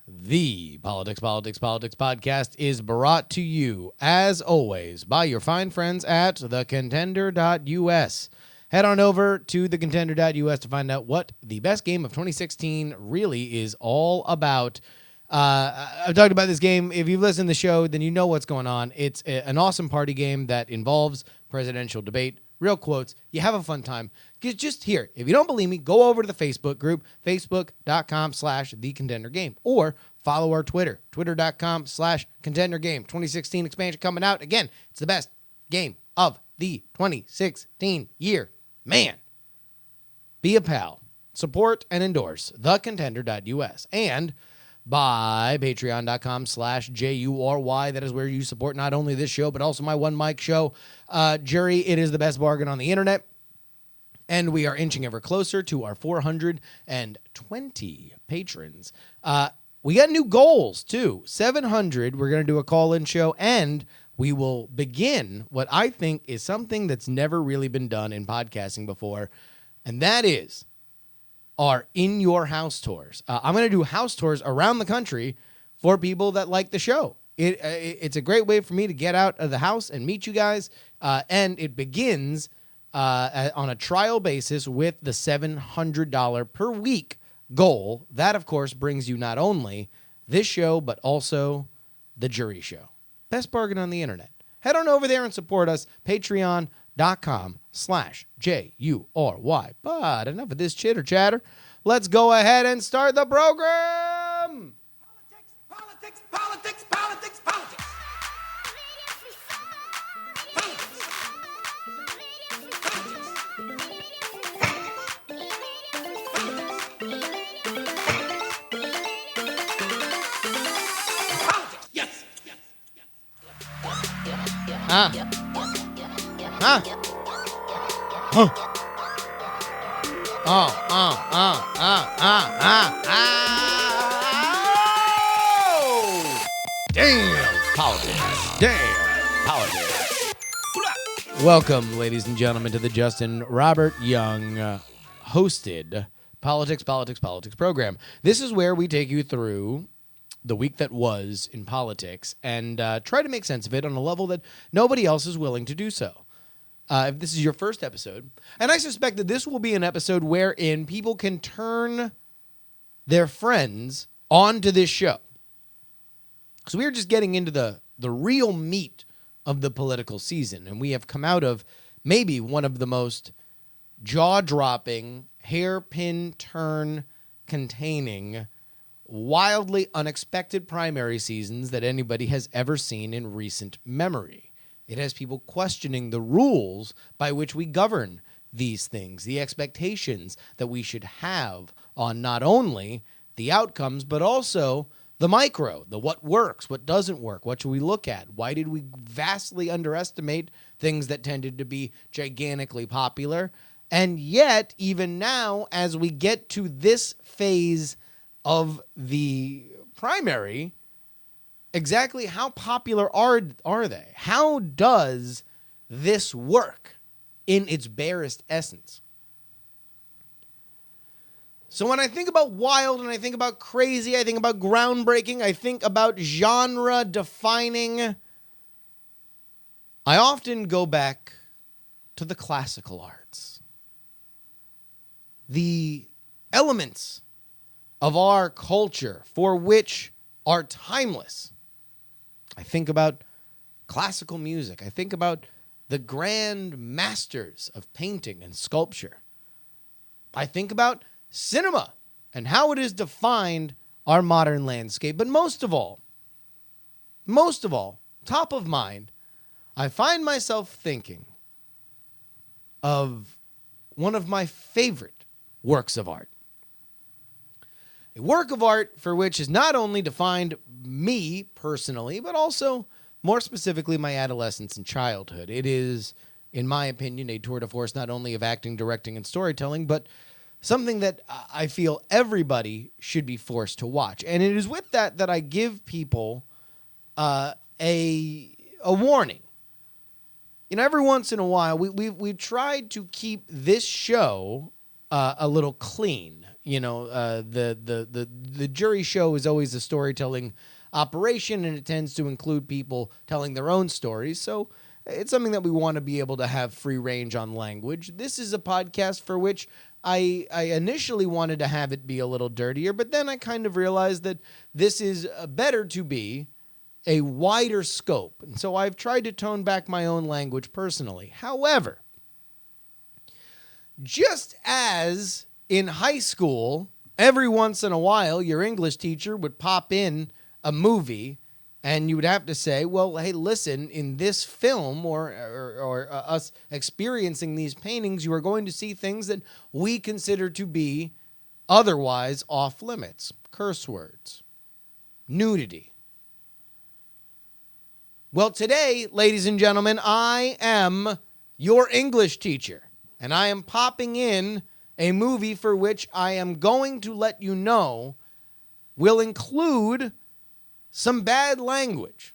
The Politics podcast is brought to you, as always, by your fine friends at thecontender.us. Head on over to thecontender.us to find out what the best game of 2016 really is all about. I've talked about this game. If you've listened to the show, then you know what's going on. It's an awesome party game that involves presidential debate, real quotes. You have a fun time. Just here, if you don't believe me, go over to the Facebook group, facebook.com/thecontendergame, or follow our Twitter, twitter.com/contendergame. 2016 expansion coming out. Again, it's the best game of the 2016 year. Man, be a pal. Support and endorse thecontender.us. And by patreon.com/JURY. That is where you support not only this show, but also my one mic show. Jury, it is the best bargain on the internet. And we are inching ever closer to our 420 patrons. We got new goals, too. 700, we're going to do a call-in show, and we will begin what I think is something that's never really been done in podcasting before, and that is our In Your House tours. I'm going to do house tours around the country for people that like the show. It's a great way for me to get out of the house and meet you guys, and it begins on a trial basis with the $700 per week goal. That, of course, brings you not only this show, but also the Jury Show. Best bargain on the internet. Head on over there and support us. Patreon.com/JURY. But enough of this chitter chatter. Let's go ahead and start the program. Politics, politics, politics, politics. Damn politics. Damn politics. Welcome, ladies and gentlemen, to the Justin Robert Young hosted Politics program. This is where we take you through the week that was in politics and try to make sense of it on a level that nobody else is willing to do so. If this is your first episode, and I suspect that this will be an episode wherein people can turn their friends onto this show. So we're just getting into the real meat of the political season, and we have come out of maybe one of the most jaw-dropping, hairpin turn containing, wildly unexpected primary seasons that anybody has ever seen in recent memory. It has people questioning the rules by which we govern these things, the expectations that we should have on not only the outcomes, but also the micro, the what works, what doesn't work, what should we look at? Why did we vastly underestimate things that tended to be gigantically popular? And yet, even now, as we get to this phase of the primary, exactly how popular are they? How does this work in its barest essence? So when I think about wild and I think about crazy, I think about groundbreaking, I think about genre defining, I often go back to the classical arts. The elements of our culture for which are timeless. I think about classical music. I think about the grand masters of painting and sculpture. I think about cinema and how it has defined our modern landscape. But most of all, top of mind, I find myself thinking of one of my favorite works of art. A work of art for which has not only defined me personally, but also, more specifically, my adolescence and childhood. It is, in my opinion, a tour de force not only of acting, directing, and storytelling, but something that I feel everybody should be forced to watch. And it is with that that I give people a warning. You know, every once in a while, we've tried to keep this show a little clean. the jury show is always a storytelling operation, and it tends to include people telling their own stories. So it's something that we want to be able to have free range on language. This is a podcast for which I initially wanted to have it be a little dirtier, but then I kind of realized that this is better to be a wider scope. And so I've tried to tone back my own language personally. However, just as in high school, every once in a while, your English teacher would pop in a movie and you would have to say, well, hey, listen, in this film or us experiencing these paintings, you are going to see things that we consider to be otherwise off limits. Curse words, nudity. Well, today, ladies and gentlemen, I am your English teacher, and I am popping in a movie for which I am going to let you know will include some bad language.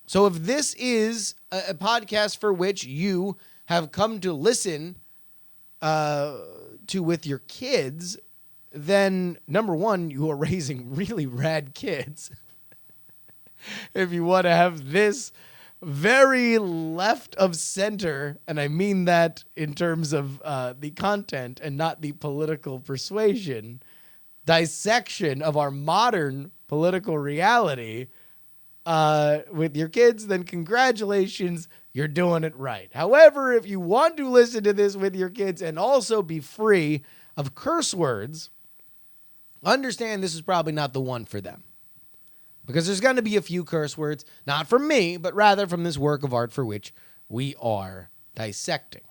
So if this is a podcast for which you have come to listen to with your kids, then number one, you are raising really rad kids. If you want to have this very left of center, and I mean that in terms of the content and not the political persuasion, dissection of our modern political reality with your kids, then congratulations, you're doing it right. However, if you want to listen to this with your kids and also be free of curse words, understand this is probably not the one for them. Because there's going to be a few curse words, not from me, but rather from this work of art for which we are dissecting.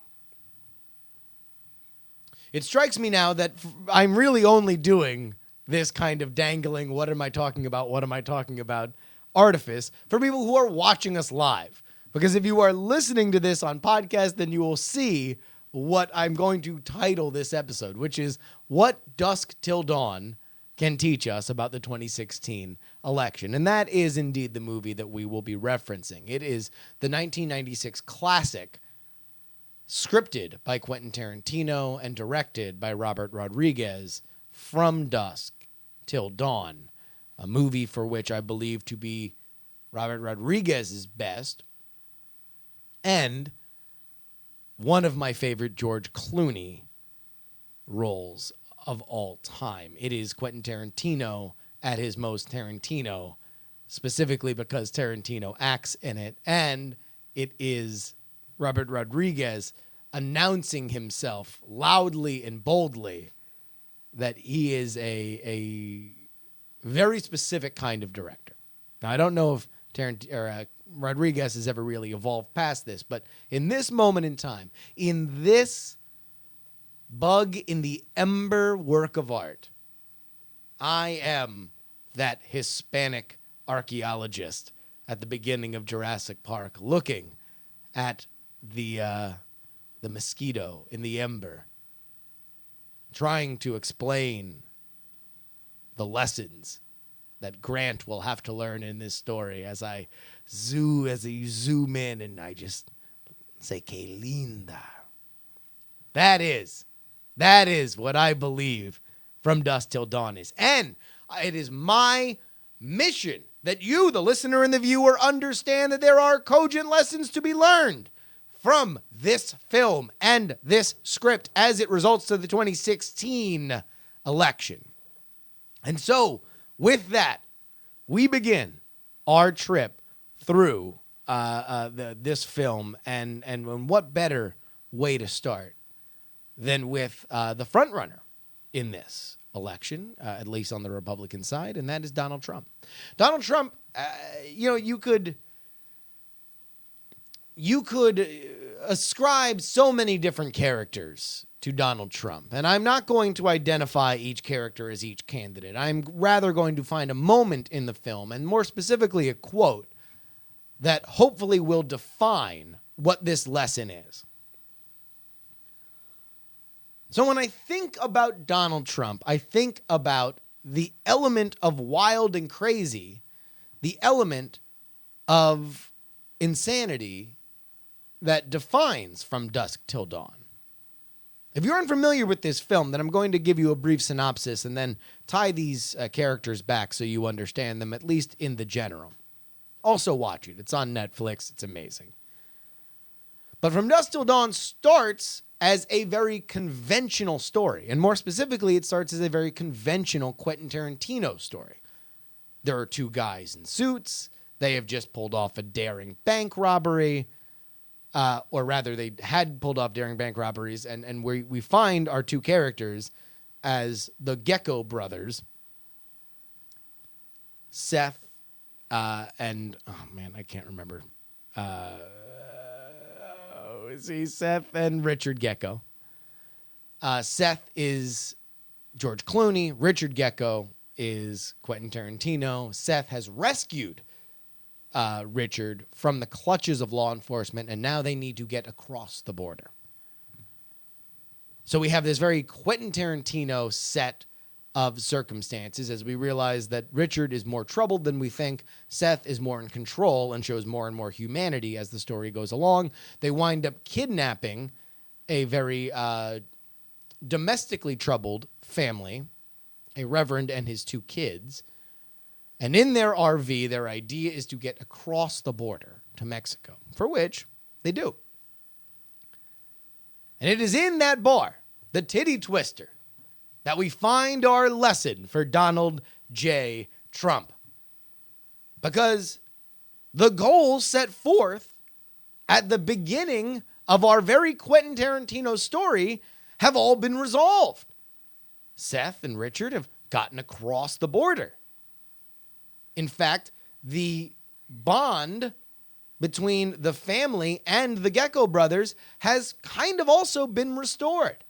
It strikes me now that I'm really only doing this kind of dangling, what am I talking about, artifice for people who are watching us live. Because if you are listening to this on podcast, then you will see what I'm going to title this episode, which is What Dusk Till Dawn Can Teach Us About the 2016 Election. And that is indeed the movie that we will be referencing. It is the 1996 classic, scripted by Quentin Tarantino and directed by Robert Rodriguez, From Dusk Till Dawn, a movie for which I believe to be Robert Rodriguez's best, and one of my favorite George Clooney roles of all time. It is Quentin Tarantino at his most Tarantino, specifically because Tarantino acts in it, and it is Robert Rodriguez announcing himself loudly and boldly that he is a very specific kind of director. Now, I don't know if Rodriguez has ever really evolved past this, but in this moment in time, in this bug in the ember work of art, I am that Hispanic archaeologist at the beginning of Jurassic Park looking at the mosquito in the ember, trying to explain the lessons that Grant will have to learn in this story as you zoom in and I just say, que linda. That is what I believe From Dusk Till Dawn is. And it is my mission that you, the listener and the viewer, understand that there are cogent lessons to be learned from this film and this script as it results to the 2016 election. And so, with that, we begin our trip through this film, and what better way to start than with the frontrunner in this election, at least on the Republican side, and that is Donald Trump. Donald Trump, you could ascribe so many different characters to Donald Trump, and I'm not going to identify each character as each candidate. I'm rather going to find a moment in the film, and more specifically a quote, that hopefully will define what this lesson is. So when I think about Donald Trump, I think about the element of wild and crazy, the element of insanity that defines From Dusk Till Dawn. If you're unfamiliar with this film, then I'm going to give you a brief synopsis and then tie these characters back so you understand them, at least in the general. Also watch it. It's on Netflix. It's amazing. But From Dusk Till Dawn starts as a very conventional story. And more specifically, it starts as a very conventional Quentin Tarantino story. There are two guys in suits. They have just pulled off a daring bank robbery. Or rather, they had pulled off daring bank robberies. And we find our two characters as the Gecko brothers. Seth and... Oh, man, I can't remember. Is he Seth and Richard Gecko? Seth is George Clooney. Richard Gecko is Quentin Tarantino. Seth has rescued Richard from the clutches of law enforcement, and now they need to get across the border. So we have this very Quentin Tarantino set of circumstances as we realize that Richard is more troubled than we think. Seth is more in control and shows more and more humanity as the story goes along. They wind up kidnapping a very domestically troubled family, a reverend and his two kids. And in their RV, their idea is to get across the border to Mexico, for which they do. And it is in that bar, the Titty Twister, that we find our lesson for Donald J. Trump. Because the goals set forth at the beginning of our very Quentin Tarantino story have all been resolved. Seth and Richard have gotten across the border. In fact, the bond between the family and the Gecko brothers has kind of also been restored.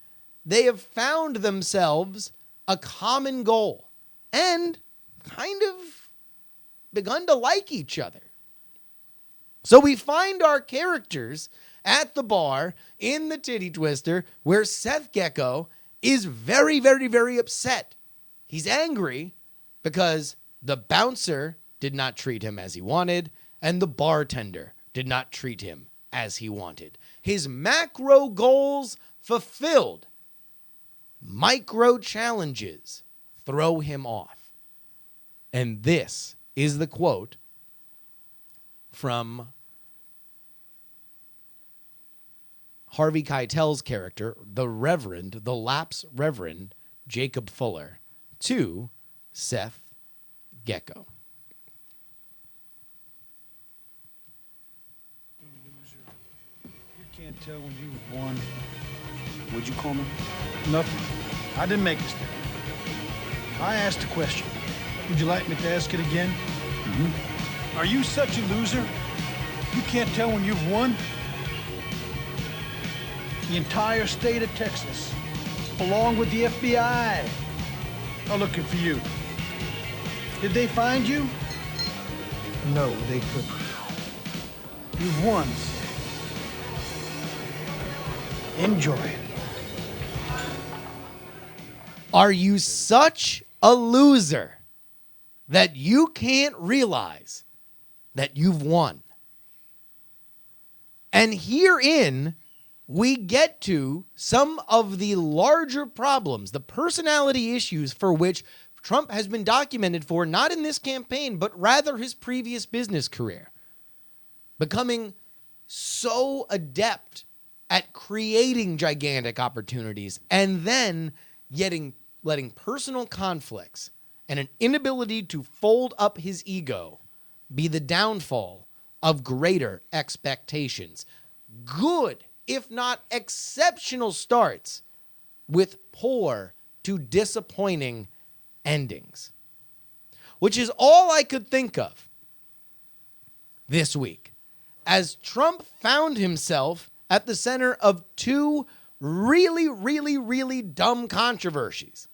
They have found themselves a common goal and kind of begun to like each other. So we find our characters at the bar in the Titty Twister where Seth Gecko is very, very, very upset. He's angry because the bouncer did not treat him as he wanted and the bartender did not treat him as he wanted. His macro goals fulfilled. Micro challenges throw him off. And this is the quote from Harvey Keitel's character, the lapsed Reverend Jacob Fuller, to Seth Gecko. You can't tell when you won. What'd you call me? Nothing. I didn't make a mistake. I asked a question. Would you like me to ask it again? Mm-hmm. Are you such a loser? You can't tell when you've won? The entire state of Texas, along with the FBI, are looking for you. Did they find you? No, they couldn't. You've won. Enjoy it. Are you such a loser that you can't realize that you've won? And herein, we get to some of the larger problems, the personality issues for which Trump has been documented for, not in this campaign, but rather his previous business career. Becoming so adept at creating gigantic opportunities and then letting personal conflicts and an inability to fold up his ego be the downfall of greater expectations. Good, if not exceptional starts with poor to disappointing endings. Which is all I could think of this week as Trump found himself at the center of two really, really, really dumb controversies.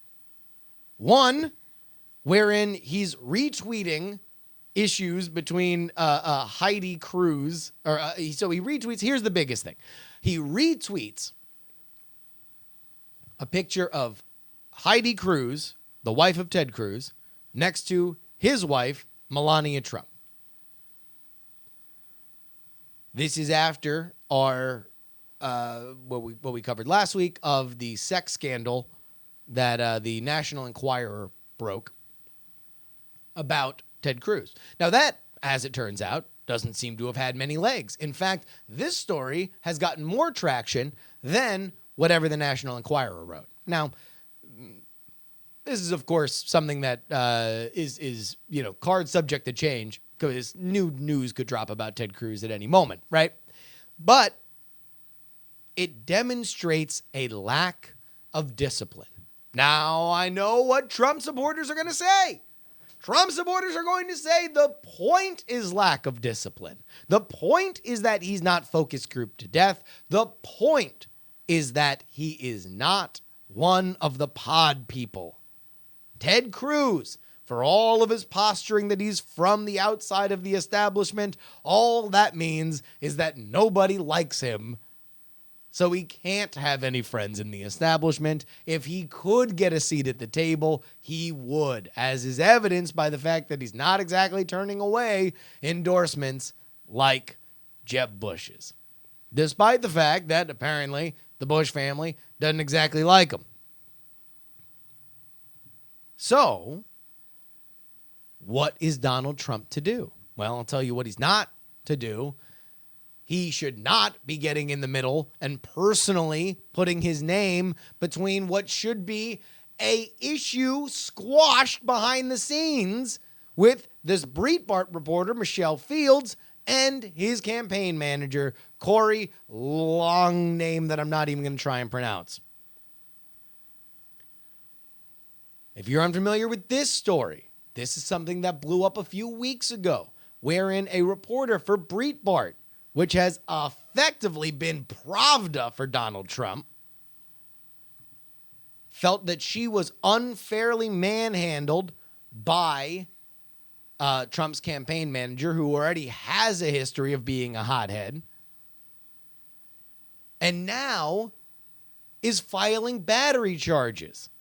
One, wherein he's retweeting issues between Heidi Cruz, so he retweets, here's the biggest thing. He retweets a picture of Heidi Cruz, the wife of Ted Cruz, next to his wife, Melania Trump. This is after our what we covered last week of the sex scandal that the National Enquirer broke about Ted Cruz. Now that, as it turns out, doesn't seem to have had many legs. In fact, this story has gotten more traction than whatever the National Enquirer wrote. Now, this is, of course, something that is card subject to change because new news could drop about Ted Cruz at any moment, right? But it demonstrates a lack of discipline. Now, I know what Trump supporters are going to say. Trump supporters are going to say the point is lack of discipline. The point is that he's not focus grouped to death. The point is that he is not one of the pod people. Ted Cruz, for all of his posturing that he's from the outside of the establishment, all that means is that nobody likes him. So he can't have any friends in the establishment. If he could get a seat at the table, he would, as is evidenced by the fact that he's not exactly turning away endorsements like Jeb Bush's, despite the fact that apparently the Bush family doesn't exactly like him. So, what is Donald Trump to do? Well, I'll tell you what he's not to do. He should not be getting in the middle and personally putting his name between what should be a issue squashed behind the scenes with this Breitbart reporter, Michelle Fields, and his campaign manager, Corey, long name that I'm not even going to try and pronounce. If you're unfamiliar with this story, this is something that blew up a few weeks ago, wherein a reporter for Breitbart, which has effectively been Pravda for Donald Trump, felt that she was unfairly manhandled by Trump's campaign manager, who already has a history of being a hothead, and now is filing battery charges,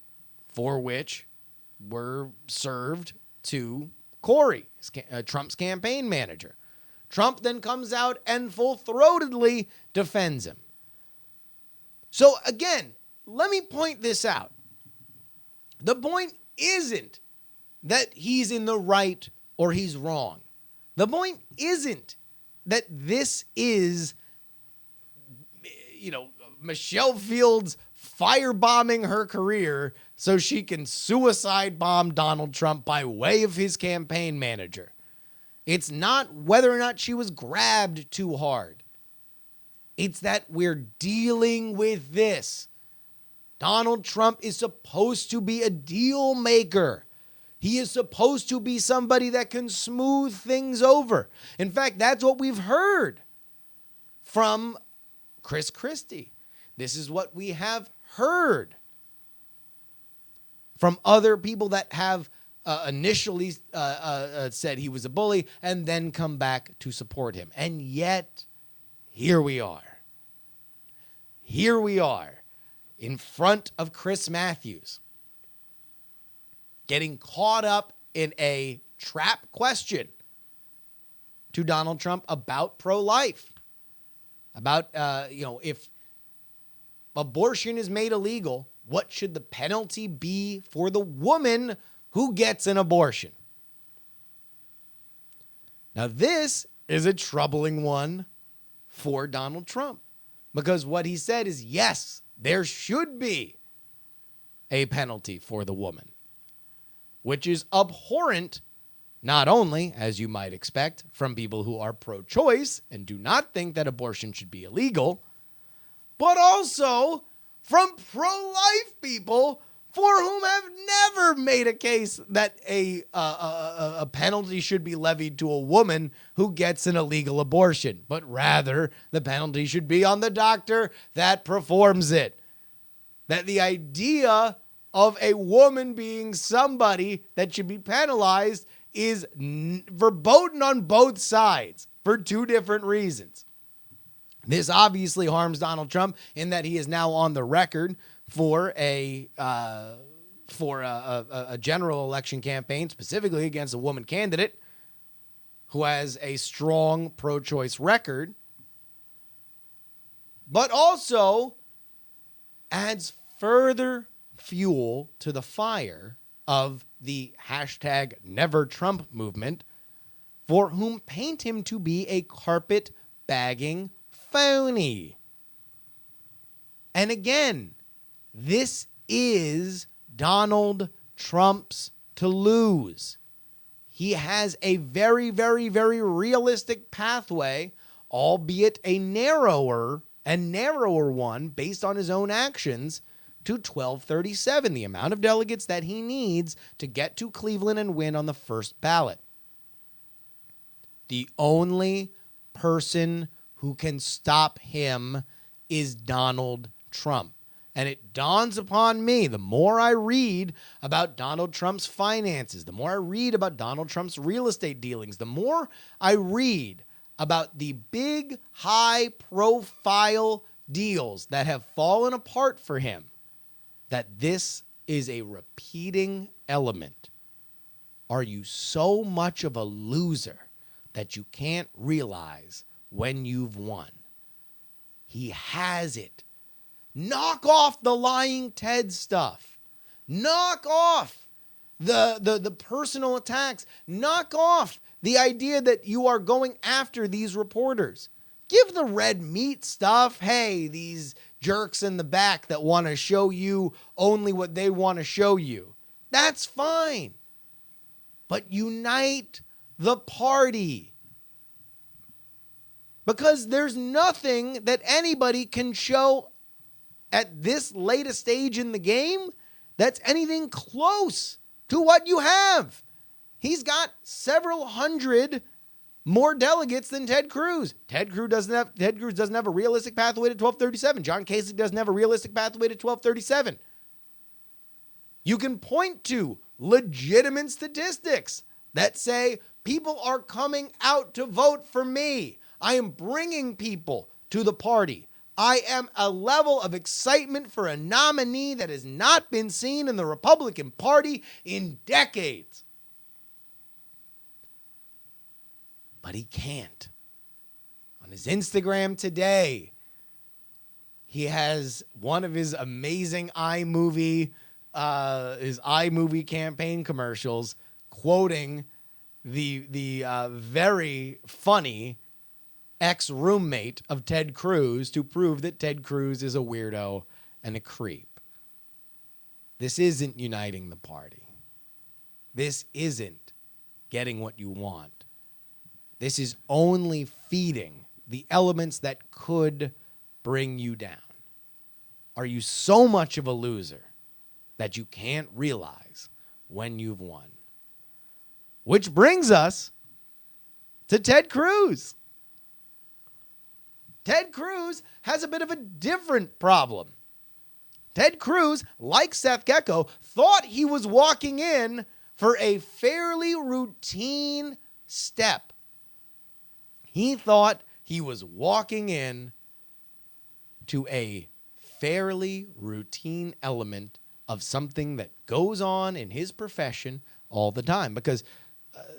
for which were served to Corey, Trump's campaign manager. Trump then comes out and full-throatedly defends him. So again, let me point this out. The point isn't that he's in the right or he's wrong. The point isn't that this is, Michelle Fields firebombing her career so she can suicide bomb Donald Trump by way of his campaign manager. It's not whether or not she was grabbed too hard. It's that we're dealing with this. Donald Trump is supposed to be a deal maker. He is supposed to be somebody that can smooth things over. In fact, that's what we've heard from Chris Christie. This is what we have heard from other people that have initially said he was a bully and then come back to support him. And yet, here we are. Here we are in front of Chris Matthews, getting caught up in a trap question to Donald Trump about pro-life. About, if abortion is made illegal, what should the penalty be for the woman who gets an abortion? Now, this is a troubling one for Donald Trump, because what he said is, yes, there should be a penalty for the woman, which is abhorrent, not only, as you might expect, from people who are pro-choice and do not think that abortion should be illegal, but also from pro-life people for whom have never made a case that a penalty should be levied to a woman who gets an illegal abortion, but rather the penalty should be on the doctor that performs it. That the idea of a woman being somebody that should be penalized is verboten on both sides for two different reasons. This obviously harms Donald Trump in that he is now on the record for a general election campaign, specifically against a woman candidate who has a strong pro-choice record. but also adds further fuel to the fire of the hashtag Never Trump movement, for whom paint him to be a carpet-bagging phony. And again, this is Donald Trump's to lose. He has a very, very, very realistic pathway, albeit a narrower one based on his own actions, to 1237, the amount of delegates that he needs to get to Cleveland and win on the first ballot. The only person who can stop him is Donald Trump. And it dawns upon me, the more I read about Donald Trump's finances, the more I read about Donald Trump's real estate dealings, the more I read about the big, high-profile deals that have fallen apart for him, that this is a repeating element. Are you so much of a loser that you can't realize when you've won? He has it. Knock off the lying Ted stuff. Knock off the personal attacks. Knock off the idea that you are going after these reporters. Give the red meat stuff. Hey, these jerks in the back that want to show you only what they want to show you. That's fine. But unite the party. Because there's nothing that anybody can show at this late a stage in the game that's anything close to what you have. He's got several hundred more delegates than Ted Cruz. Ted Cruz doesn't have a realistic pathway to 1237. John Kasich doesn't have a realistic pathway to 1237. You can point to legitimate statistics that say people are coming out to vote for me. I am bringing people to the party. I am a level of excitement for a nominee that has not been seen in the Republican Party in decades. But he can't. On his Instagram today, he has one of his amazing iMovie campaign commercials quoting the very funny ex-roommate of Ted Cruz to prove that Ted Cruz is a weirdo and a creep. This isn't uniting the party. This isn't getting what you want. This is only feeding the elements that could bring you down. Are you so much of a loser that you can't realize when you've won? Which brings us to Ted Cruz. Ted Cruz has a bit of a different problem. Ted Cruz, like Seth Gecko, thought he was walking in for a fairly routine step. He thought he was walking in to a fairly routine element of something that goes on in his profession all the time, because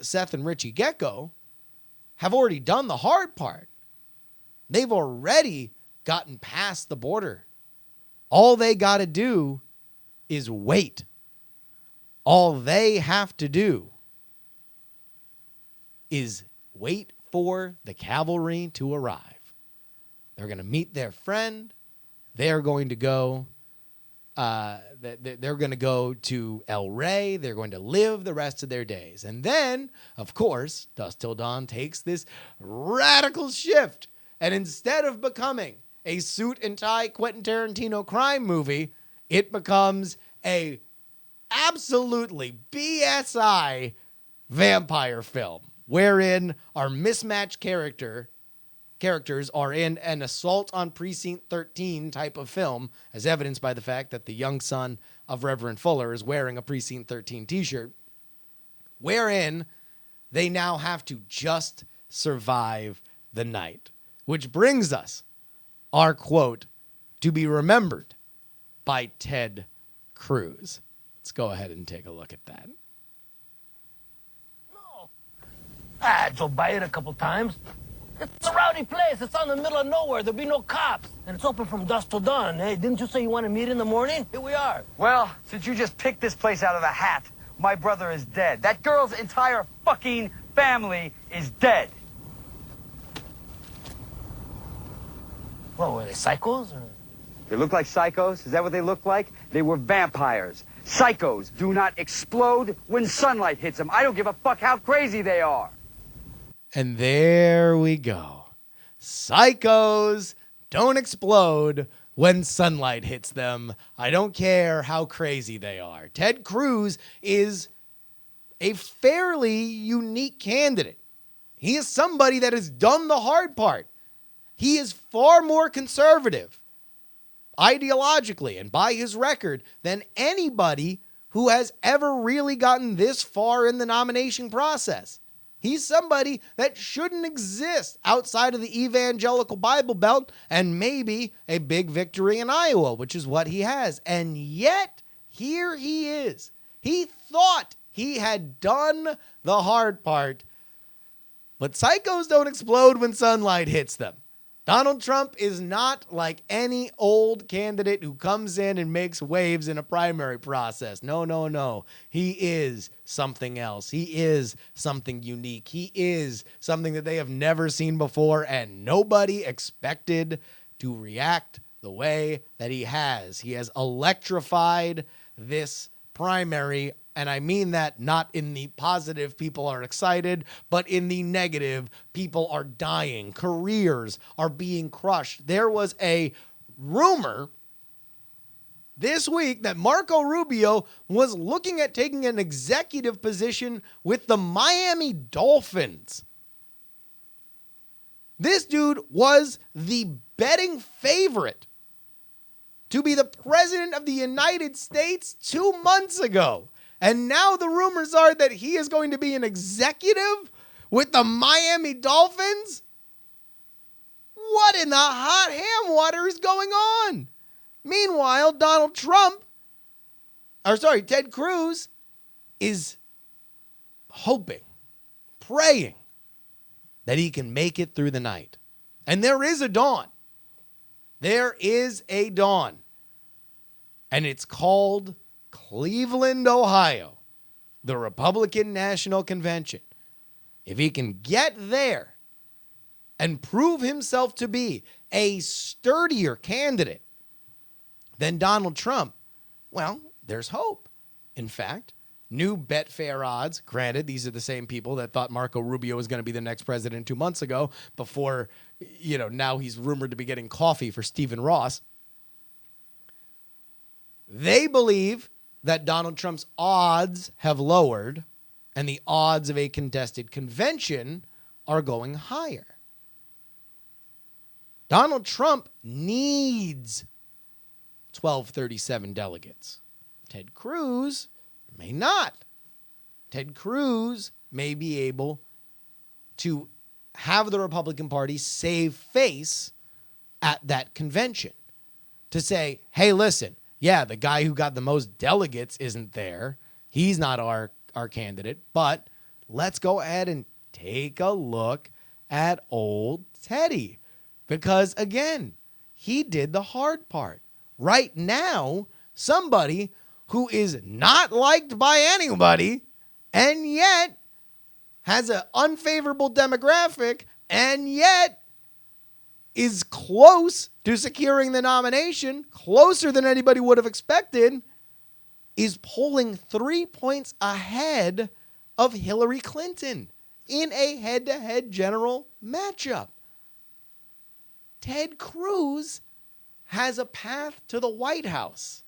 Seth and Richie Gecko have already done the hard part. They've already gotten past the border. All they got to do is wait. All they have to do is wait for the cavalry to arrive. They're going to meet their friend. They're going to go. They're going to go to El Rey. They're going to live the rest of their days. And then, of course, Dusk Till Dawn takes this radical shift. And instead of becoming a suit and tie Quentin Tarantino crime movie, it becomes a absolutely BSI vampire film, wherein our mismatched characters are in an assault on Precinct 13 type of film, as evidenced by the fact that the young son of Reverend Fuller is wearing a Precinct 13 t-shirt, wherein they now have to just survive the night. Which brings us our quote to be remembered by Ted Cruz. Let's go ahead and take a look at that. I drove by it a couple times. It's a rowdy place. It's on the middle of nowhere. There'll be no cops. And it's open from dusk till dawn. Hey, didn't you say you want to meet in the morning? Here we are. Well, since you just picked this place out of the hat, my brother is dead. That girl's entire fucking family is dead. Well, were they psychos? Or? They look like psychos? Is that what they look like? They were vampires. Psychos do not explode when sunlight hits them. I don't give a fuck how crazy they are. And there we go. Psychos don't explode when sunlight hits them. I don't care how crazy they are. Ted Cruz is a fairly unique candidate. He is somebody that has done the hard part. He is far more conservative ideologically and by his record than anybody who has ever really gotten this far in the nomination process. He's somebody that shouldn't exist outside of the evangelical Bible Belt and maybe a big victory in Iowa, which is what he has. And yet, here he is. He thought he had done the hard part, but psychos don't explode when sunlight hits them. Donald Trump is not like any old candidate who comes in and makes waves in a primary process. No, no, no. He is something else. He is something unique. He is something that they have never seen before, and nobody expected to react the way that he has. He has electrified this primary, and I mean that not in the positive, people are excited, but in the negative, people are dying. Careers are being crushed. There was a rumor this week that Marco Rubio was looking at taking an executive position with the Miami Dolphins. This dude was the betting favorite to be the president of the United States 2 months ago. And now the rumors are that he is going to be an executive with the Miami Dolphins? What in the hot ham water is going on? Meanwhile, Ted Cruz is hoping, praying that he can make it through the night. And there is a dawn. There is a dawn. And it's called Cleveland, Ohio, the Republican National Convention. If he can get there and prove himself to be a sturdier candidate than Donald Trump, well, there's hope. In fact, new Betfair odds, granted, these are the same people that thought Marco Rubio was going to be the next president 2 months ago before, now he's rumored to be getting coffee for Stephen Ross. They believe that Donald Trump's odds have lowered and the odds of a contested convention are going higher. Donald Trump needs 1237 delegates. Ted Cruz may not. Ted Cruz may be able to have the Republican Party save face at that convention to say, hey, listen, yeah, the guy who got the most delegates isn't there. He's not our candidate, but let's go ahead and take a look at old Teddy. Because, again, he did the hard part. Right now, somebody who is not liked by anybody and yet has an unfavorable demographic and yet is close to securing the nomination, closer than anybody would have expected, is polling 3 points ahead of Hillary Clinton in a head-to-head general matchup. Ted Cruz has a path to the White House.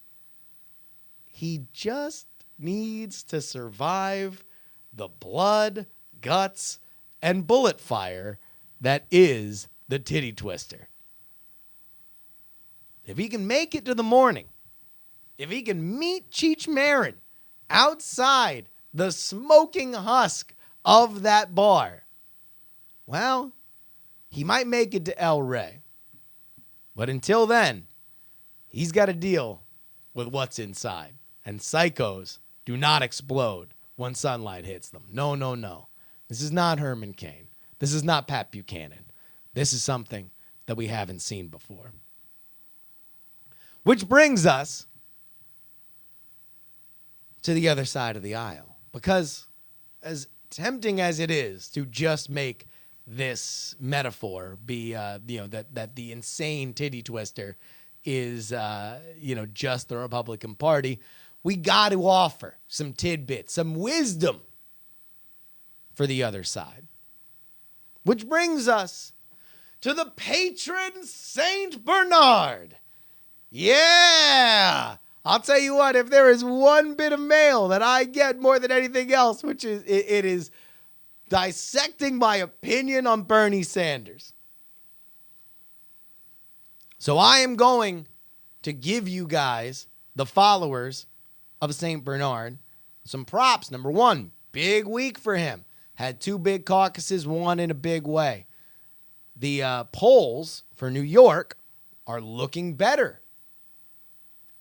He just needs to survive the blood, guts, and bullet fire that is the titty twister. If he can make it to the morning, if he can meet Cheech Marin outside the smoking husk of that bar, well, he might make it to El Rey. But until then, he's got to deal with what's inside. And psychos do not explode when sunlight hits them. No, no, no. This is not Herman Cain. This is not Pat Buchanan. This is something that we haven't seen before. Which brings us to the other side of the aisle. Because as tempting as it is to just make this metaphor be, that the insane titty twister is, just the Republican Party, we got to offer some tidbits, some wisdom for the other side. Which brings us to the patron Saint Bernard. Yeah! I'll tell you what, if there is one bit of mail that I get more than anything else, which is, it is dissecting my opinion on Bernie Sanders. So I am going to give you guys, the followers of St. Bernard, some props. Number one, big week for him. Had 2 big caucuses, won in a big way. The polls for New York are looking better.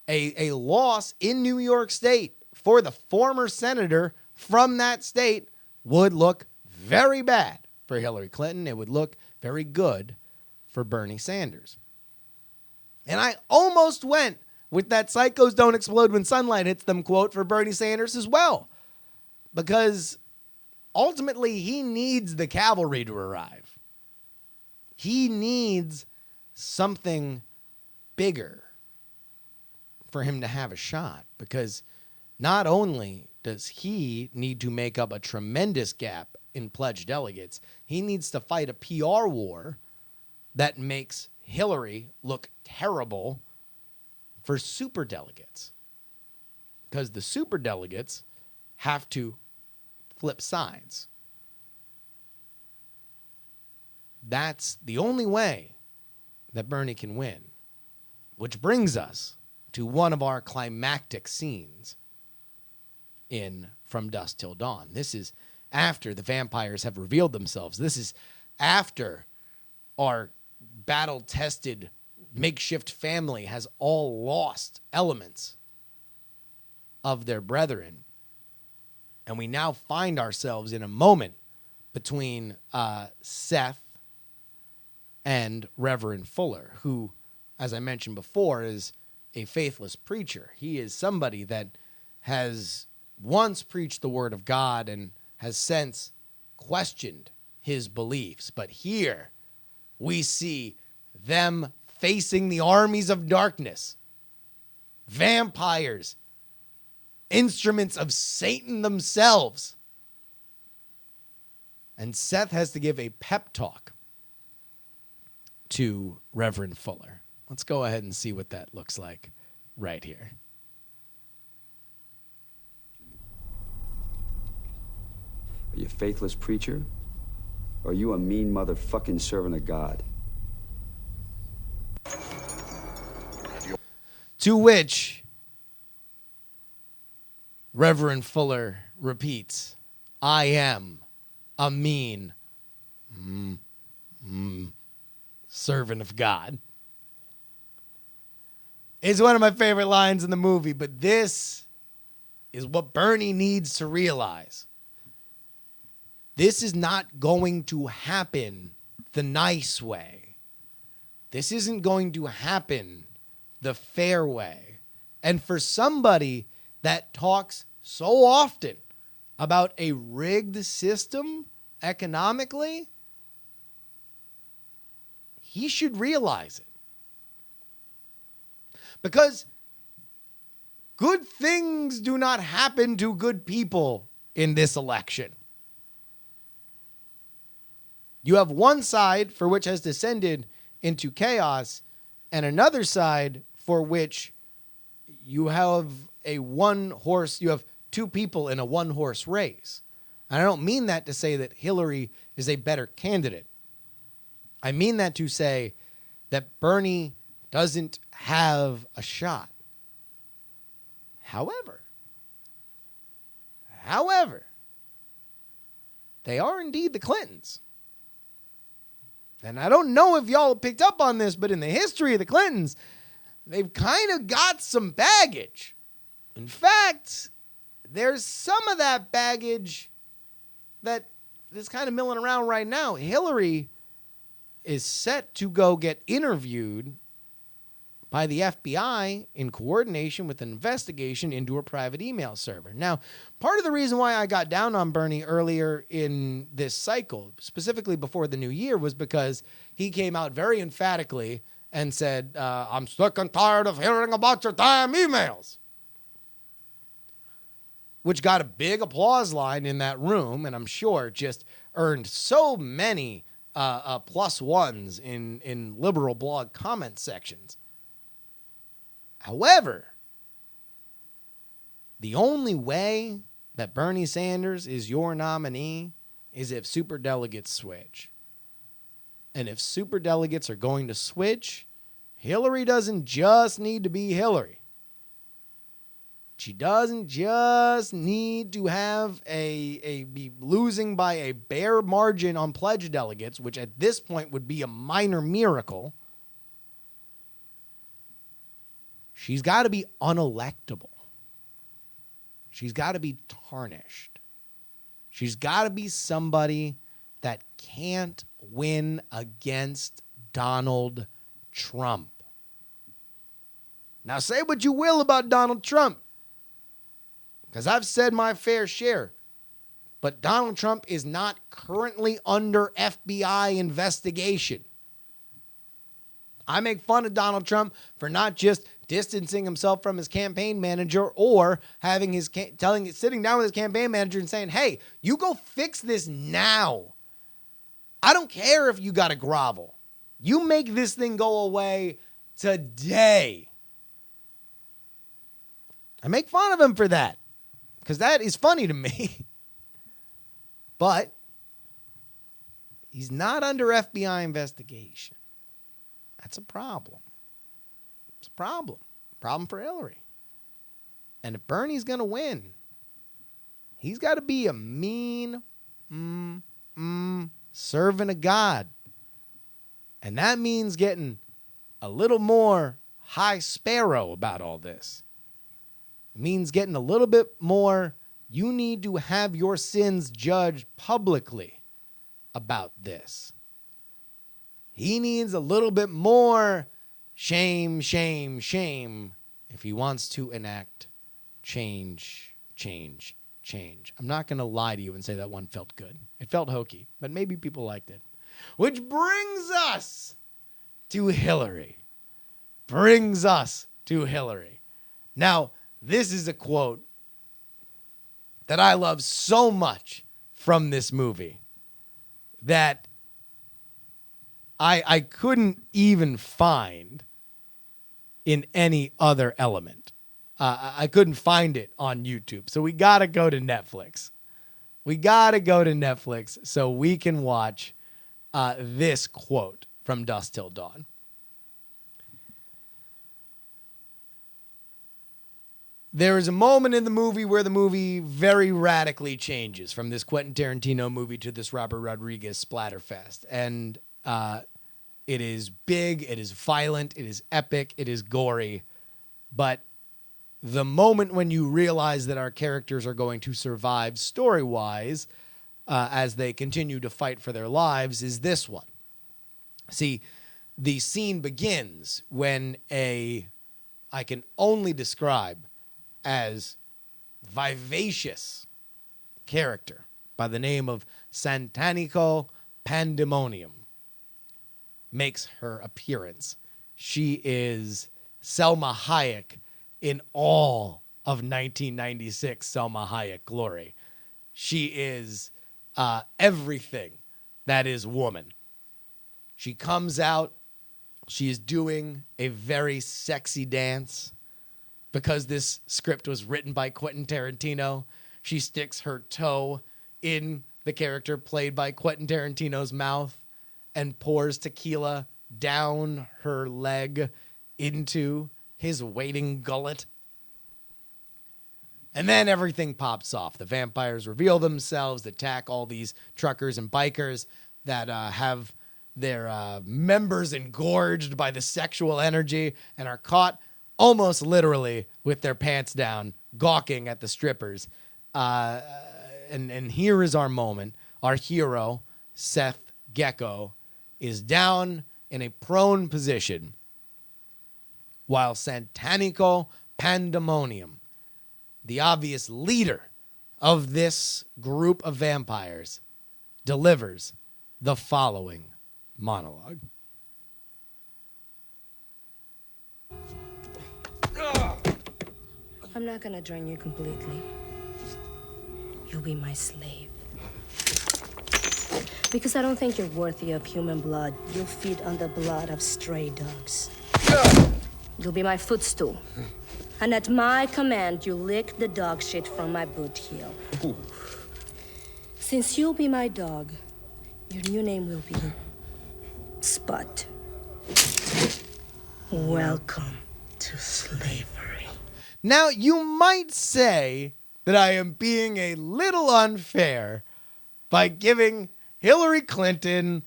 A loss in New York State for the former senator from that state would look very bad for Hillary Clinton. It would look very good for Bernie Sanders. And I almost went with that psychos don't explode when sunlight hits them quote for Bernie Sanders as well. Because ultimately he needs the cavalry to arrive. He needs something bigger for him to have a shot, because not only does he need to make up a tremendous gap in pledged delegates, he needs to fight a PR war that makes Hillary look terrible for superdelegates, because the superdelegates have to flip sides. That's the only way that Bernie can win, which brings us to one of our climactic scenes in From Dusk Till Dawn. This is after the vampires have revealed themselves. This is after our battle-tested makeshift family has all lost elements of their brethren. And we now find ourselves in a moment between Seth and Reverend Fuller, who, as I mentioned before, is a faithless preacher. He is somebody that has once preached the word of God and has since questioned his beliefs. But here we see them facing the armies of darkness, vampires, instruments of Satan themselves. And Seth has to give a pep talk to Reverend Fuller. Let's go ahead and see what that looks like right here. Are you a faithless preacher? Or are you a mean motherfucking servant of God? To which Reverend Fuller repeats, I am a mean servant of God. It's one of my favorite lines in the movie, but this is what Bernie needs to realize. This is not going to happen the nice way. This isn't going to happen the fair way. And for somebody that talks so often about a rigged system economically, he should realize it. Because good things do not happen to good people in this election. You have one side for which has descended into chaos, and another side for which you have you have 2 people in a 1-horse race. And I don't mean that to say that Hillary is a better candidate. I mean that to say that Bernie doesn't have a shot. However, they are indeed the Clintons. And I don't know if y'all picked up on this, but in the history of the Clintons, they've kind of got some baggage. In fact, there's some of that baggage that is kind of milling around right now. Hillary is set to go get interviewed by the FBI in coordination with an investigation into a private email server. Now, part of the reason why I got down on Bernie earlier in this cycle, specifically before the new year, was because he came out very emphatically and said, I'm sick and tired of hearing about your damn emails, which got a big applause line in that room, and I'm sure just earned so many plus ones in liberal blog comment sections. However, the only way that Bernie Sanders is your nominee is if superdelegates switch. And if superdelegates are going to switch, Hillary doesn't just need to be Hillary. She doesn't just need to have be losing by a bare margin on pledge delegates, which at this point would be a minor miracle. She's got to be unelectable. She's got to be tarnished. She's got to be somebody that can't win against Donald Trump. Now, say what you will about Donald Trump, because I've said my fair share, but Donald Trump is not currently under FBI investigation. I make fun of Donald Trump for not just distancing himself from his campaign manager or having sitting down with his campaign manager and saying, hey, you go fix this now. I don't care if you got to grovel. You make this thing go away today. I make fun of him for that because that is funny to me. But he's not under FBI investigation. That's a problem. It's a problem. Problem for Hillary. And if Bernie's going to win, he's got to be a mean servant of God. And that means getting a little more high sparrow about all this. It means getting a little bit more, you need to have your sins judged publicly about this. He needs a little bit more shame, shame, shame if he wants to enact change, change, change. I'm not going to lie to you and say that one felt good. It felt hokey, but maybe people liked it. Which brings us to Hillary. Now, this is a quote that I love so much from this movie that I couldn't even find in any other element. I couldn't find it on YouTube. So we got to go to Netflix. So we can watch this quote from Dusk Till Dawn. There is a moment in the movie where the movie very radically changes from this Quentin Tarantino movie to this Robert Rodriguez splatterfest. And it is big, it is violent, it is epic, it is gory. But the moment when you realize that our characters are going to survive story-wise as they continue to fight for their lives is this one. See, the scene begins when I can only describe as vivacious character by the name of Santanico Pandemonium makes her appearance. She is Selma Hayek in all of 1996 Selma Hayek glory. She is everything that is woman. She comes out. She is doing a very sexy dance. Because this script was written by Quentin Tarantino, she sticks her toe in the character played by Quentin Tarantino's mouth and pours tequila down her leg into his waiting gullet. And then everything pops off. The vampires reveal themselves, attack all these truckers and bikers that have their members engorged by the sexual energy and are caught almost literally with their pants down, gawking at the strippers. And here is our moment. Our hero, Seth Gecko, is down in a prone position while Santanico Pandemonium, the obvious leader of this group of vampires, delivers the following monologue. I'm not gonna drain you completely. You'll be my slave. Because I don't think you're worthy of human blood. You'll feed on the blood of stray dogs. You'll be my footstool. And at my command, you lick the dog shit from my boot heel. Ooh. Since you'll be my dog, your new name will be Spot. Welcome to slavery. Now, you might say that I am being a little unfair by giving Hillary Clinton,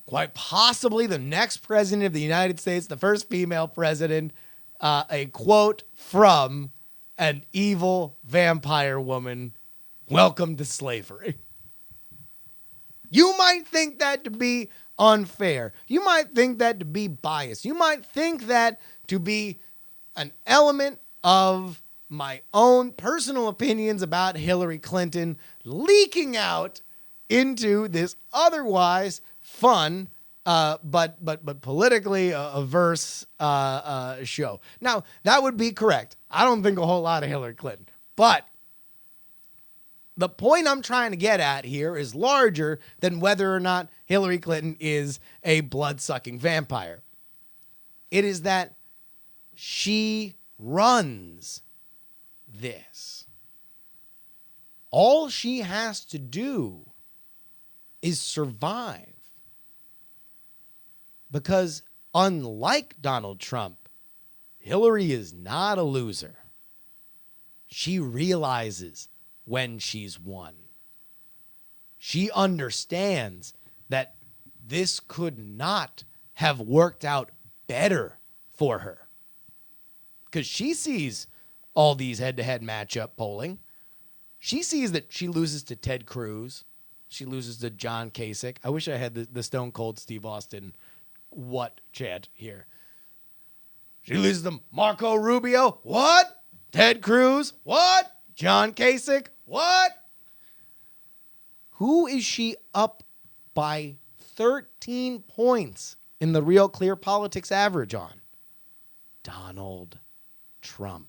quite possibly the next president of the United States, the first female president, a quote from an evil vampire woman, welcome to slavery. You might think that to be unfair. You might think that to be biased. You might think that to be an element of my own personal opinions about Hillary Clinton leaking out into this otherwise fun, but politically averse show. Now, that would be correct. I don't think a whole lot of Hillary Clinton. But the point I'm trying to get at here is larger than whether or not Hillary Clinton is a blood-sucking vampire. It is that she runs this. All she has to do is survive. Because unlike Donald Trump, Hillary is not a loser. She realizes when she's won. She understands that this could not have worked out better for her. Because she sees all these head-to-head matchup polling. She sees that she loses to Ted Cruz. She loses to John Kasich. I wish I had the Stone Cold Steve Austin chant here. She loses to Marco Rubio. What? Ted Cruz. What? John Kasich. What? Who is she up by 13 points in the Real Clear Politics average on? Donald Trump.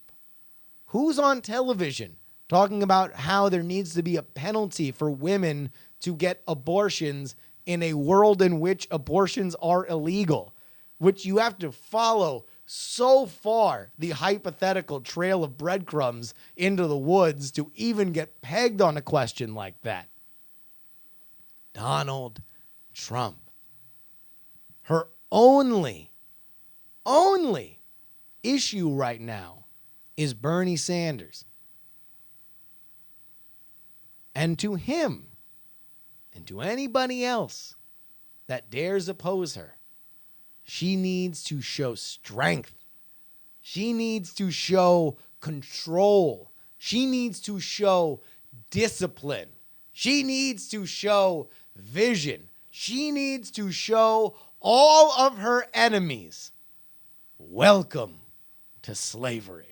Who's on television talking about how there needs to be a penalty for women to get abortions in a world in which abortions are illegal, which you have to follow so far the hypothetical trail of breadcrumbs into the woods to even get pegged on a question like that? Donald Trump. Her only issue right now is Bernie Sanders. And to him, and to anybody else that dares oppose her, she needs to show strength. She needs to show control. She needs to show discipline. She needs to show vision. She needs to show all of her enemies, welcome to slavery.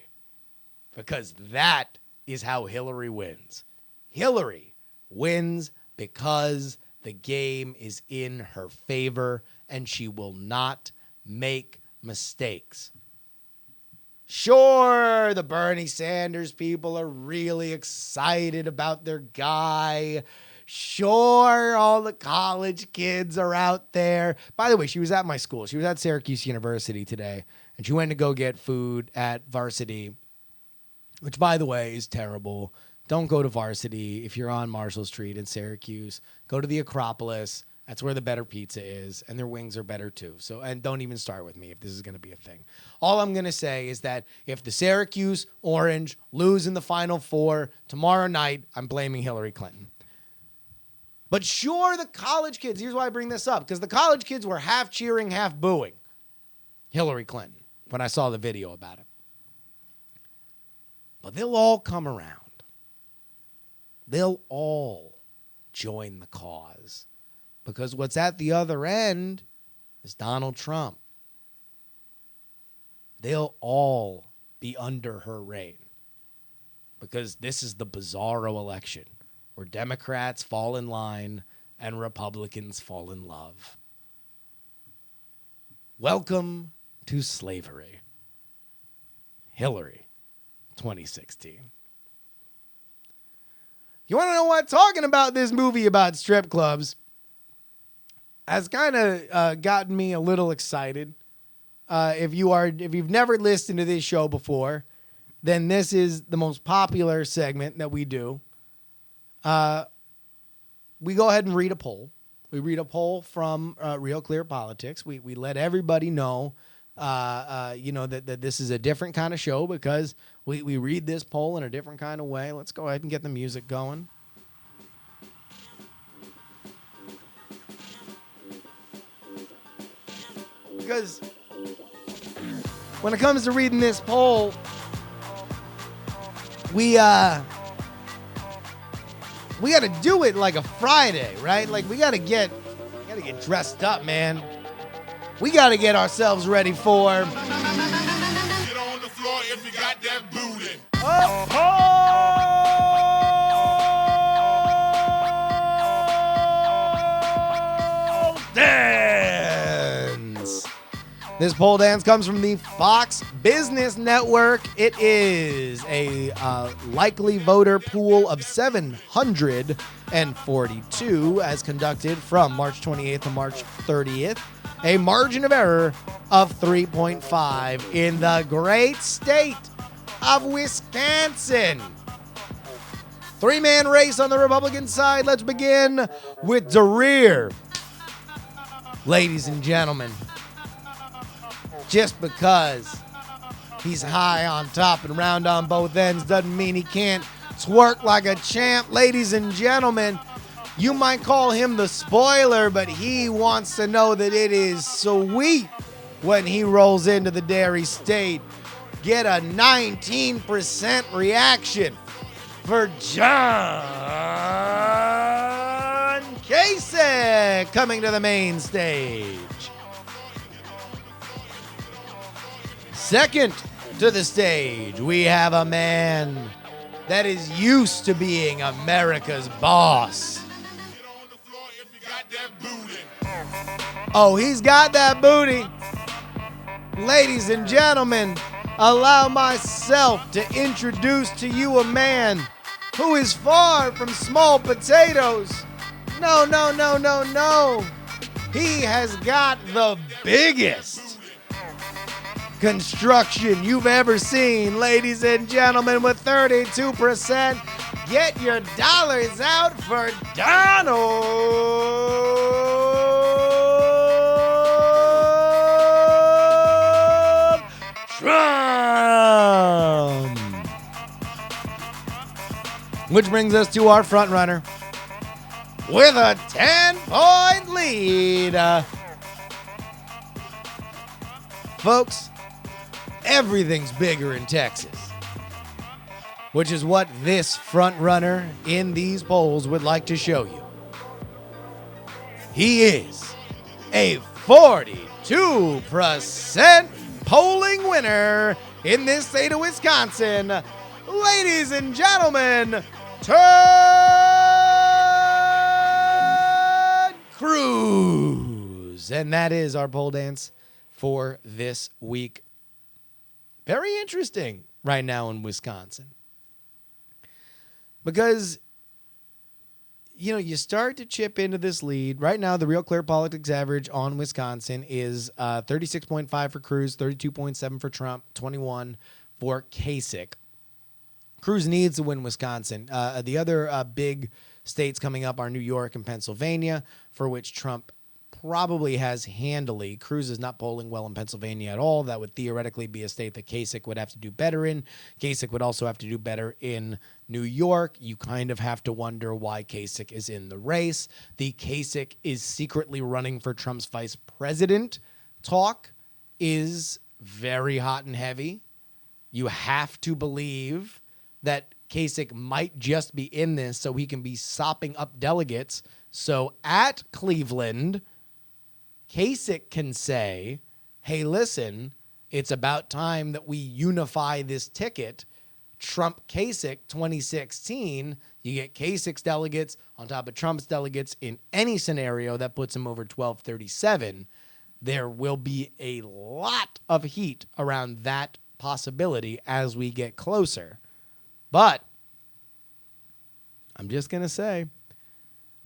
Because that is how Hillary wins. Hillary wins because the game is in her favor and she will not make mistakes. Sure, the Bernie Sanders people are really excited about their guy. Sure, all the college kids are out there. By the way, she was at my school. She was at Syracuse University today, and she went to go get food at Varsity, which, by the way, is terrible. Don't go to Varsity if you're on Marshall Street in Syracuse. Go to the Acropolis. That's where the better pizza is, and their wings are better too. So, and don't even start with me if this is going to be a thing. All I'm going to say is that if the Syracuse Orange lose in the Final Four tomorrow night, I'm blaming Hillary Clinton. But sure, the college kids, here's why I bring this up, because the college kids were half cheering, half booing Hillary Clinton when I saw the video about it. But they'll all come around. They'll all join the cause. Because what's at the other end is Donald Trump. They'll all be under her reign. Because this is the bizarro election where Democrats fall in line and Republicans fall in love. Welcome to slavery. Hillary, 2016. You want to know what? Talking about this movie about strip clubs has kind of gotten me a little excited. If you've never listened to this show before, then this is the most popular segment that we do. We go ahead and read a poll. We read a poll from Real Clear Politics. We let everybody know, that this is a different kind of show because we read this poll in a different kind of way. Let's go ahead and get the music going. Because when it comes to reading this poll, we got to do it like a Friday, right? Like we got to get dressed up, man. We got to get ourselves ready for Get on the floor if you got that booty. Dance. This pole dance comes from the Fox Business Network. It is a likely voter pool of 742 as conducted from March 28th to March 30th. A margin of error of 3.5 in the great state of Wisconsin. Three-man race on the Republican side. Let's begin with DeReer. Ladies and gentlemen, just because he's high on top and round on both ends doesn't mean he can't twerk like a champ. Ladies and gentlemen, you might call him the spoiler, but he wants to know that it is sweet when he rolls into the Dairy State. Get a 19% reaction for John Kasich coming to the main stage. Second to the stage, we have a man that is used to being America's boss. Oh, he's got that booty. Ladies and gentlemen, allow myself to introduce to you a man who is far from small potatoes. No. He has got the biggest construction you've ever seen, ladies and gentlemen, with 32%. Get your dollars out for Donald Trump. Which brings us to our front runner with a 10-point lead. Folks, everything's bigger in Texas, which is what this front runner in these polls would like to show you. He is a 42% polling winner in this state of Wisconsin. Ladies and gentlemen, Ted Cruz. And that is our poll dance for this week. Very interesting right now in Wisconsin. Because, you start to chip into this lead. Right now, the Real Clear Politics average on Wisconsin is 36.5 for Cruz, 32.7 for Trump, 21 for Kasich. Cruz needs to win Wisconsin. The other big states coming up are New York and Pennsylvania, for which Trump probably has handily. Cruz is not polling well in Pennsylvania at all. That would theoretically be a state that Kasich would have to do better in. Kasich would also have to do better in New York. You kind of have to wonder why Kasich is in the race. The Kasich is secretly running for Trump's vice president talk is very hot and heavy. You have to believe that Kasich might just be in this so he can be sopping up delegates So at Cleveland, Kasich can say, hey, listen, it's about time that we unify this ticket. Trump Kasich 2016, you get Kasich's delegates on top of Trump's delegates in any scenario that puts him over 1237. There will be a lot of heat around that possibility as we get closer. But I'm just going to say,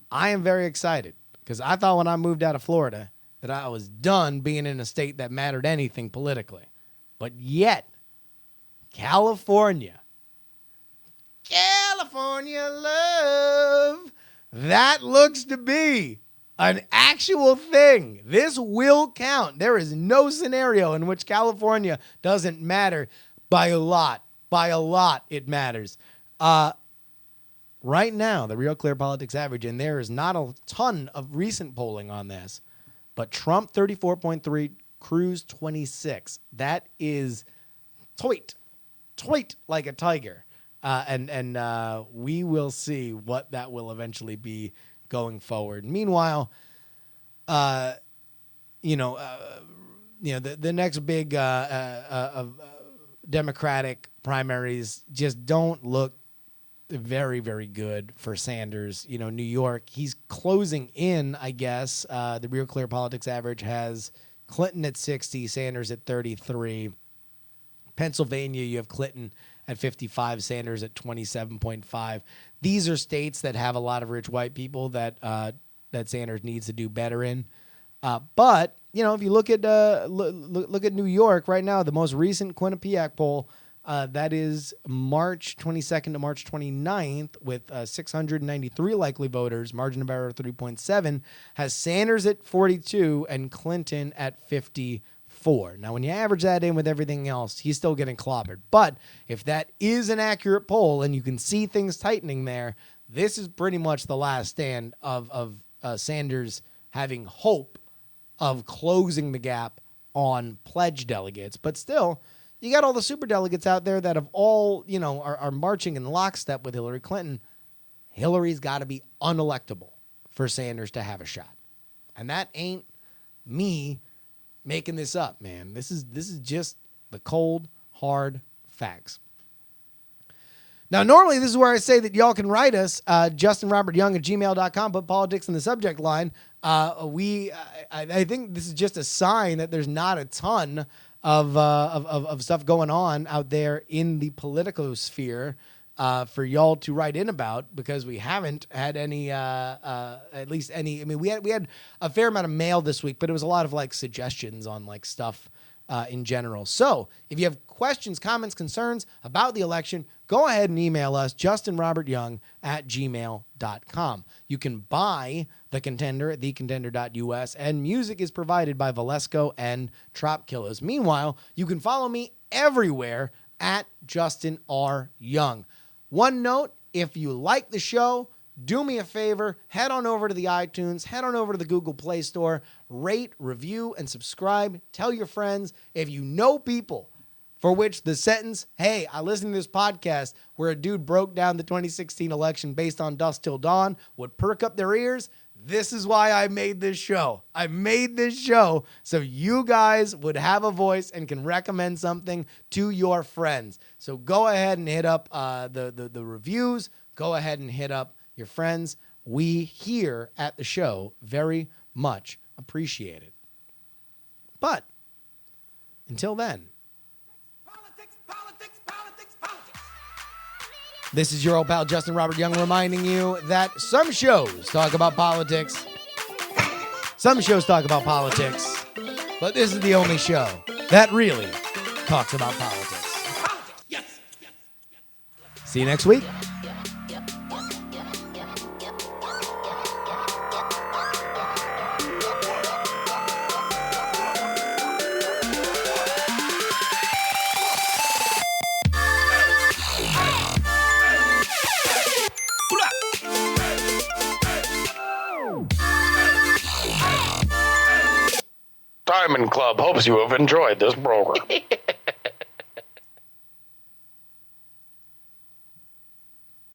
I am very excited because I thought when I moved out of Florida that I was done being in a state that mattered anything politically. But yet, California love, that looks to be an actual thing. This will count. There is no scenario in which California doesn't matter by a lot. By a lot, it matters. Right now, the Real Clear Politics average, and there is not a ton of recent polling on this, but Trump 34.3, Cruz 26. That is toit like a tiger. And we will see what that will eventually be going forward. Meanwhile, the next big Democratic primaries just don't look very, very good for Sanders. You know, New York, he's closing in, I guess. The Real Clear Politics average has Clinton at 60, Sanders at 33. Pennsylvania, you have Clinton at 55, Sanders at 27.5. These are states that have a lot of rich white people that Sanders needs to do better in. But you know, if you look at look at New York right now, the most recent Quinnipiac poll, that is March 22nd to March 29th, with 693 likely voters, margin of error 3.7, has Sanders at 42 and Clinton at 54. Now, when you average that in with everything else, he's still getting clobbered. But if that is an accurate poll and you can see things tightening there, this is pretty much the last stand of Sanders having hope of closing the gap on pledge delegates. But still, you got all the super delegates out there that have all, you know, are marching in lockstep with Hillary Clinton. Hillary's got to be unelectable for Sanders to have a shot. And that ain't me making this up, man. This is just the cold, hard facts. Now, normally this is where I say that y'all can write us, justinrobertyoung@gmail.com, put politics in the subject line. I think this is just a sign that there's not a ton of stuff going on out there in the political sphere for y'all to write in about, because we haven't had any, at least any. I mean, we had a fair amount of mail this week, but it was a lot of like suggestions on like stuff in general. So if you have questions, comments, concerns about the election, go ahead and email us, justinrobertyoung@gmail.com. You can buy The Contender at thecontender.us, and music is provided by Valesco and Trop Killers. Meanwhile, you can follow me everywhere at Justin R. Young. One note, if you like the show, do me a favor, head on over to the iTunes, head on over to the Google Play Store, rate, review, and subscribe. Tell your friends. If you know people for which the sentence, hey, I listened to this podcast where a dude broke down the 2016 election based on Dusk Till Dawn, would perk up their ears, this is why I made this show. I made this show so you guys would have a voice and can recommend something to your friends. So go ahead and hit up the reviews. Go ahead and hit up your friends. We here at the show very much appreciate it. But until then, this is your old pal Justin Robert Young reminding you that some shows talk about politics, some shows talk about politics, but this is the only show that really talks about politics. Yes. See you next week. Diamond Club hopes you have enjoyed this program.